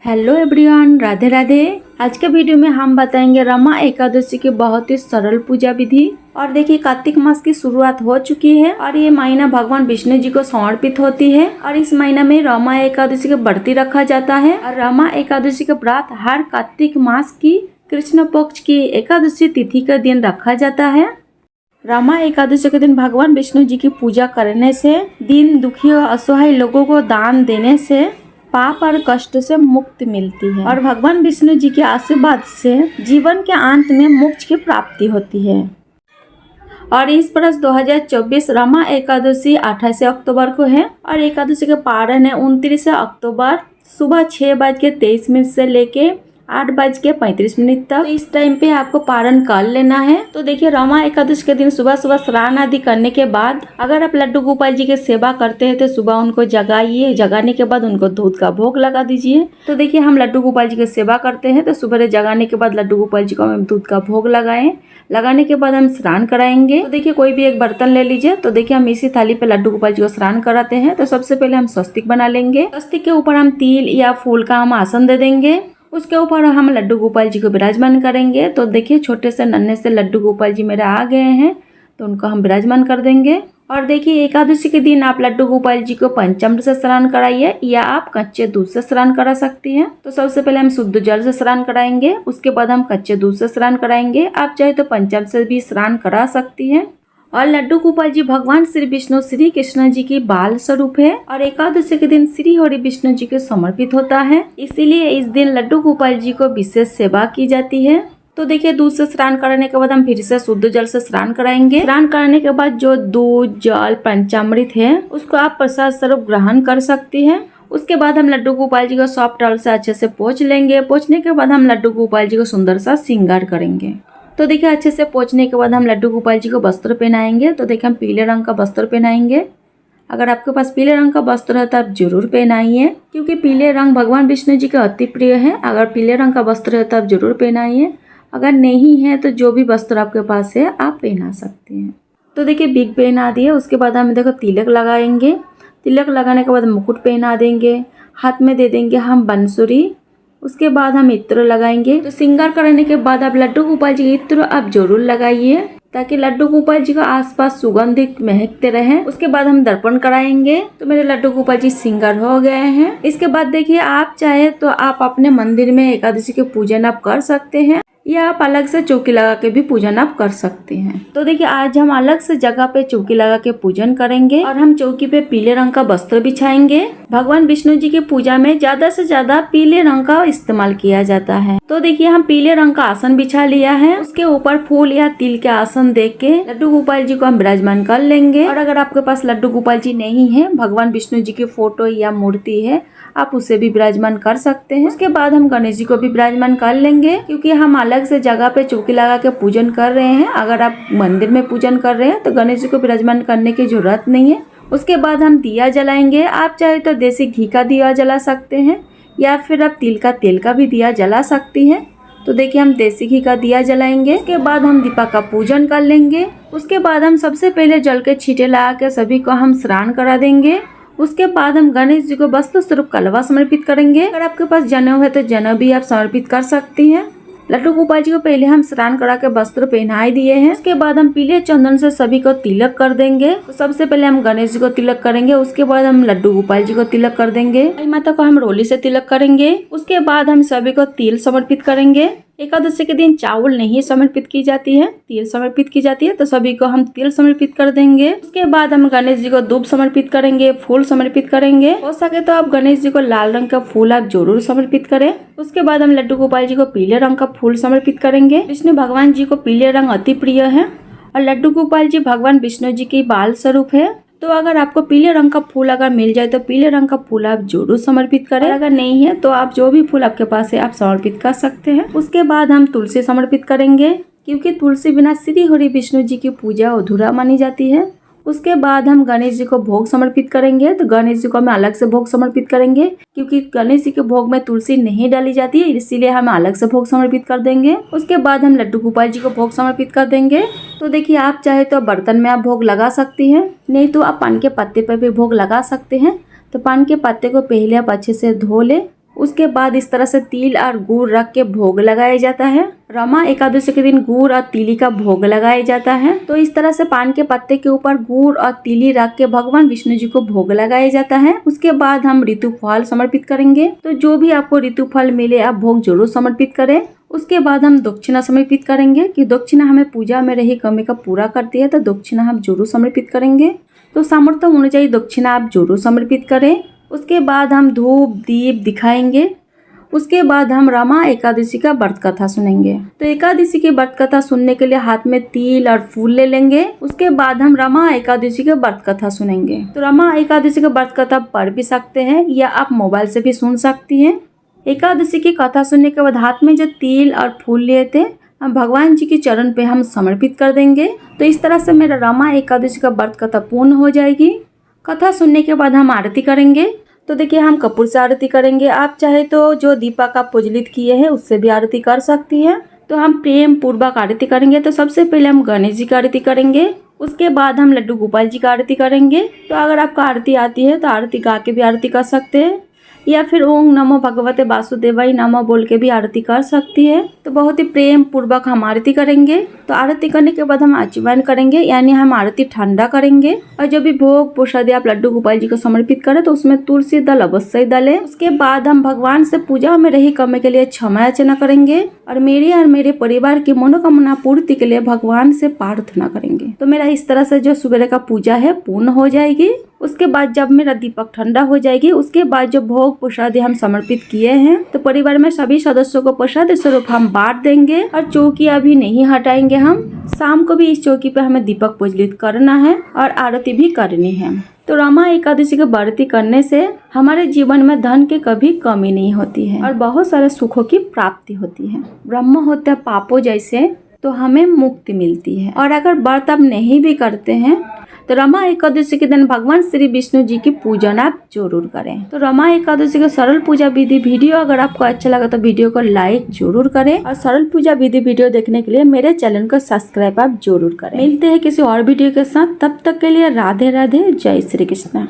Hello everyone, Radhe Radhe. आज के video में हम बताएंगे रमा एकादशी की बहुत ही सरल पूजा विधि। और देखिए, कार्तिक मास की शुरुआत हो चुकी है और ये महीना भगवान विष्णु जी को समर्पित होती है। और इस महीना में रमा एकादशी के व्रत रखा जाता है। और रमा एकादशी का व्रत हर कार्तिक मास की कृष्ण पक्ष की एकादशी तिथि का दिन रखा जाता है। रमा एकादशी के दिन भगवान विष्णु जी की पूजा करने से, दीन दुखी और असहाय लोगों को दान देने से पाप और कष्ट से मुक्ति मिलती है। और भगवान विष्णु जी के आशीर्वाद से जीवन के अंत में मोक्ष की प्राप्ति होती है। और इस वर्ष 2024 रमा एकादशी 28 अक्टूबर को है और एकादशी के पारण है 29 अक्टूबर सुबह 6:23 से लेके 8:35 तक। तो इस टाइम पे आपको पारण कर लेना है। तो देखिए, रमा एकादशी के दिन सुबह सुबह स्नान आदि करने के बाद अगर आप लड्डू गोपाल जी की सेवा करते हैं तो सुबह उनको जगाइए। जगाने के बाद उनको दूध का भोग लगा दीजिए। तो देखिए, हम लड्डू गोपाल जी की सेवा करते हैं तो सुबह जगाने के बाद लड्डू गोपाल जी को हम दूध का भोग लगाएं। लगाने के बाद हम स्नान कराएंगे। तो देखिए, कोई भी एक बर्तन ले लीजिए। तो देखिए, हम इसी थाली पे लड्डू गोपाल जी को स्नान कराते हैं। तो सबसे पहले हम स्वस्तिक बना लेंगे। स्वस्तिक के ऊपर हम तिल या फूल का हम आसन दे देंगे। उसके ऊपर हम लड्डू गोपाल जी को विराजमान करेंगे। तो देखिए, छोटे से नन्हे से लड्डू गोपाल जी मेरे आ गए हैं, तो उनको हम विराजमान कर देंगे। और देखिए, एकादशी के दिन आप लड्डू गोपाल जी को पंचामृत से स्नान कराइए या आप कच्चे दूध से स्नान करा सकती हैं। तो सबसे पहले हम शुद्ध जल से स्नान कराएंगे, उसके बाद हम कच्चे दूध से स्नान कराएंगे। आप चाहे तो पंचामृत से भी स्नान करा सकती हैं। और लड्डू गोपाल जी भगवान श्री विष्णु श्री कृष्ण जी की बाल स्वरूप है और एकादशी के दिन श्री हरि विष्णु जी को समर्पित होता है। इसीलिए इस दिन लड्डू गोपाल जी को विशेष सेवा की जाती है। तो देखिए, दूध से स्नान कराने के बाद हम फिर से शुद्ध जल से स्नान कराएंगे। स्नान कराने के बाद जो दूध जल पंचामृत है उसको आप प्रसाद स्वरूप ग्रहण कर सकती हैं। उसके बाद हम लड्डू गोपाल जी को सॉफ्ट टॉवल से अच्छे से पोंछ लेंगे। पोंछने के बाद हम लड्डू गोपाल जी को सुंदर सा श्रृंगार करेंगे। तो देखिए, अच्छे से पोंछने के बाद हम लड्डू गोपाल जी को वस्त्र पहनाएंगे। तो देखिए, हम पीले रंग का वस्त्र पहनाएंगे। अगर आपके पास पीले रंग का वस्त्र है तो आप जरूर पहनाइए, क्योंकि पीले रंग भगवान विष्णु जी का अति प्रिय है। अगर पीले रंग का वस्त्र है तो आप जरूर पहनाइए। अगर नहीं है तो जो भी वस्त्र आपके पास है आप पहना सकते हैं। तो देखिए, बिग पहना दिए। उसके बाद हम देखो तिलक लगाएंगे। तिलक लगाने के बाद मुकुट पहना देंगे। हाथ में दे देंगे हम बंसुरी। उसके बाद हम इत्र लगाएंगे। तो श्रृंगार करने के बाद आप लड्डू गोपाल जी इत्र आप जरूर लगाइए, ताकि लड्डू गोपाल जी का आसपास सुगंधित महकते रहे। उसके बाद हम दर्पण कराएंगे। तो मेरे लड्डू गोपाल जी श्रृंगार हो गए हैं। इसके बाद देखिए, आप चाहे तो आप अपने मंदिर में एकादशी के पूजन आप कर सकते हैं या आप अलग से चौकी लगा के भी पूजन आप कर सकते हैं। तो देखिए, आज हम अलग से जगह पे चौकी लगा के पूजन करेंगे और हम चौकी पे पीले रंग का वस्त्र बिछाएंगे। भगवान विष्णु जी की पूजा में ज्यादा से ज्यादा पीले रंग का इस्तेमाल किया जाता है। तो देखिए, हम पीले रंग का आसन बिछा लिया है। उसके ऊपर फूल या तिल के आसन दे के लड्डू गोपाल जी को हम विराजमान कर लेंगे। और अगर आपके पास लड्डू गोपाल जी नहीं है, भगवान विष्णु जी की फोटो या मूर्ति है, आप उसे भी विराजमान कर सकते हैं। उसके बाद हम गणेश जी को भी विराजमान कर लेंगे, क्योंकि हम अलग से जगह पे चौकी लगा के पूजन कर रहे हैं। अगर आप मंदिर में पूजन कर रहे हैं तो गणेश जी को विराजमान करने की जरूरत नहीं है। उसके बाद हम दिया जलाएंगे। आप चाहे तो देसी घी का दिया जला सकते हैं या फिर आप तिल का तेल का भी दिया जला सकती हैं। तो देखिए, हम देसी घी का दिया जलाएंगे। उसके बाद हम दीपक का पूजन कर लेंगे। उसके बाद हम सबसे पहले जल के छींटे लगा के सभी को हम स्नान करा देंगे। उसके बाद हम गणेश जी को वस्त्र स्वरूप कलवा समर्पित करेंगे। अगर आपके पास जनेऊ है तो जनेऊ भी आप समर्पित कर सकती हैं। लड्डू गोपाल जी को पहले हम स्नान करा के वस्त्र पहनाए दिए हैं। उसके बाद हम पीले चंदन से सभी को तिलक कर देंगे। तो सबसे पहले हम गणेश जी को तिलक करेंगे। उसके बाद हम लड्डू गोपाल जी को तिलक कर देंगे। गाय माता को हम रोली से तिलक करेंगे। उसके बाद हम सभी को तिल समर्पित करेंगे। एकादशी के दिन चावल नहीं समर्पित की जाती है, तिल समर्पित की जाती है। तो सभी को हम तिल समर्पित कर देंगे। उसके बाद हम गणेश जी को दूब समर्पित करेंगे, फूल समर्पित करेंगे। हो सके तो आप गणेश जी को लाल रंग का फूल आप जरूर समर्पित करें। उसके बाद हम लड्डू गोपाल जी को पीले रंग का फूल समर्पित करेंगे। विष्णु भगवान जी को पीले रंग अति प्रिय है और लड्डू गोपाल जी भगवान विष्णु जी की बाल स्वरूप है। तो अगर आपको पीले रंग का फूल अगर मिल जाए तो पीले रंग का फूल आप जरूर समर्पित करें। अगर नहीं है तो आप जो भी फूल आपके पास है आप समर्पित कर सकते हैं। उसके बाद हम तुलसी समर्पित करेंगे, क्योंकि तुलसी बिना श्री हरि विष्णु जी की पूजा अधूरा मानी जाती है। उसके बाद हम गणेश जी को भोग समर्पित करेंगे। तो गणेश जी को हम अलग से भोग समर्पित करेंगे, क्योंकि गणेश जी के भोग में तुलसी नहीं डाली जाती है, इसीलिए हम अलग से भोग समर्पित कर देंगे। उसके बाद हम लड्डू गोपाल जी को भोग समर्पित कर देंगे। तो देखिए, आप चाहे तो बर्तन में आप भोग लगा सकती हैं, नहीं तो आप पान के पत्ते पर भी भोग लगा सकते हैं। तो पान के पत्ते को पहले आप अच्छे से धो ले। उसके बाद इस तरह से तिल और गुड़ रख के भोग लगाया जाता है। रमा एकादशी के दिन गुड़ और तिली का भोग लगाया जाता है। तो इस तरह से पान के पत्ते के ऊपर गुड़ और तिली रख के भगवान विष्णु जी को भोग लगाया जाता है। उसके बाद हम ऋतु फल समर्पित करेंगे। तो जो भी आपको ऋतु फल मिले आप भोग जरूर समर्पित करें। उसके बाद हम दक्षिणा समर्पित करेंगे कि दक्षिणा हमें पूजा में रही कमी का पूरा करती है, तो दक्षिणा हम जरूर समर्पित करेंगे। तो सामर्थ्य अनुसार दक्षिणा आप जरूर समर्पित करें। उसके बाद हम धूप दीप दिखाएंगे। उसके बाद हम रमा एकादशी का व्रत कथा सुनेंगे। तो एकादशी की व्रत कथा सुनने के लिए हाथ में तिल और फूल ले लेंगे। उसके बाद हम रमा एकादशी के व्रत कथा सुनेंगे। तो रमा एकादशी का व्रत कथा पढ़ भी सकते हैं या आप मोबाइल से भी सुन सकती हैं। एकादशी की कथा सुनने के बाद हाथ में जो तिल और फूल लिए थे हम भगवान जी के चरण पे हम समर्पित कर देंगे। तो इस तरह से मेरा रमा एकादशी का व्रत कथा पूर्ण हो जाएगी। कथा सुनने के बाद हम आरती करेंगे। तो देखिए हम कपूर से आरती करेंगे। आप चाहे तो जो दीपक आप प्रज्वलित किए हैं उससे भी आरती कर सकती हैं। तो हम प्रेम पूर्वक आरती करेंगे। तो सबसे पहले हम गणेश जी की आरती करेंगे। उसके बाद हम लड्डू गोपाल जी का आरती करेंगे। तो अगर आपको आरती आती है तो आरती गा के भी आरती कर सकते हैं या फिर ओम नमो भगवते वासुदेवाय नमः बोल के भी आरती कर सकती है। तो बहुत ही प्रेम पूर्वक हम आरती करेंगे। तो आरती करने के बाद हम आचमन करेंगे, यानी हम आरती ठंडा करेंगे। और जो भी भोग प्रसाद आप लड्डू गोपाल जी को समर्पित करें तो उसमें तुलसी दल अवश्य डालें। उसके बाद हम भगवान से पूजा में रही कमी के लिए क्षमा याचना करेंगे और मेरे परिवार की मनोकामना पूर्ति के लिए भगवान से प्रार्थना करेंगे। तो मेरा इस तरह से जो सुबह का पूजा है पूर्ण हो जाएगी। उसके बाद जब मेरा दीपक ठंडा हो जाएगी उसके बाद जो भोग प्रसाद हम समर्पित किए हैं तो परिवार में सभी सदस्यों को प्रसाद स्वरूप हम बांट देंगे। और चौकी अभी नहीं हटाएंगे। हम शाम को भी इस चौकी पे हमें दीपक प्रज्वलित करना है और आरती भी करनी है। तो रमा एकादशी के व्रत करने से हमारे जीवन में धन की कभी कमी नहीं होती है और बहुत सारे सुखों की प्राप्ति होती है। ब्रह्म होते पापों जैसे तो हमें मुक्ति मिलती है। और अगर व्रत आप नहीं भी करते हैं तो रमा एकादशी के दिन भगवान श्री विष्णु जी की पूजन आप जरूर करें। तो रमा एकादशी का सरल पूजा विधि वीडियो अगर आपको अच्छा लगा तो वीडियो को लाइक जरूर करें और सरल पूजा विधि वीडियो देखने के लिए मेरे चैनल को सब्सक्राइब आप जरूर करें। मिलते हैं किसी और वीडियो के साथ, तब तक के लिए राधे राधे, जय श्री कृष्ण।